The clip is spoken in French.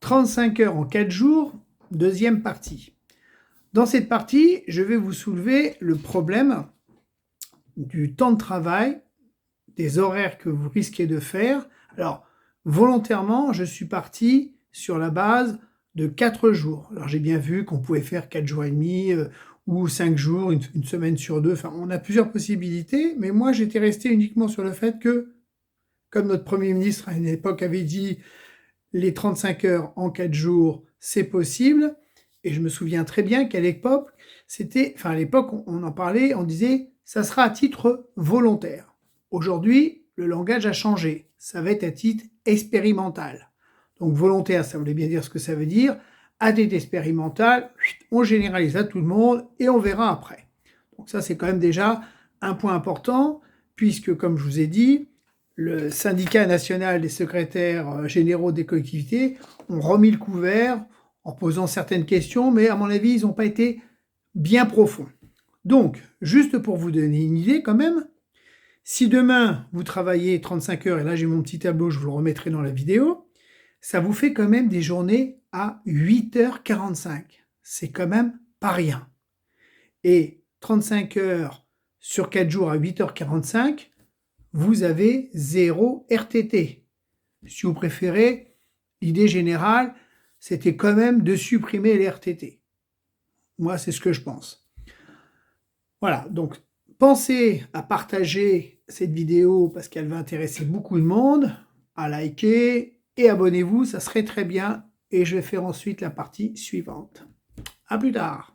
35 heures en 4 jours, deuxième partie. Dans cette partie, je vais vous soulever le problème du temps de travail, des horaires que vous risquez de faire. Alors, volontairement, je suis parti sur la base de 4 jours. Alors, j'ai bien vu qu'on pouvait faire 4 jours et demi ou 5 jours, une semaine sur 2. Enfin, on a plusieurs possibilités, mais moi, j'étais resté uniquement sur le fait que, comme notre Premier ministre à une époque avait dit, les 35 heures en 4 jours, c'est possible. Et je me souviens très bien qu'à l'époque, à l'époque, on en parlait, on disait, ça sera à titre volontaire. Aujourd'hui, le langage a changé. Ça va être à titre expérimental. Donc volontaire, ça voulait bien dire ce que ça veut dire. À titre expérimental, on généralise à tout le monde et on verra après. Donc ça, c'est quand même déjà un point important, puisque, comme je vous ai dit, le syndicat national des secrétaires généraux des collectivités ont remis le couvert en posant certaines questions, mais à mon avis, ils n'ont pas été bien profonds. Donc, juste pour vous donner une idée quand même, si demain vous travaillez 35 heures, et là j'ai mon petit tableau, je vous le remettrai dans la vidéo, ça vous fait quand même des journées à 8h45. C'est quand même pas rien. Et 35 heures sur 4 jours à 8h45, vous avez 0 RTT. Si vous préférez, l'idée générale, c'était quand même de supprimer les RTT. Moi, c'est ce que je pense. Voilà, donc pensez à partager cette vidéo parce qu'elle va intéresser beaucoup de monde, à liker et abonnez-vous, ça serait très bien. Et je vais faire ensuite la partie suivante. À plus tard.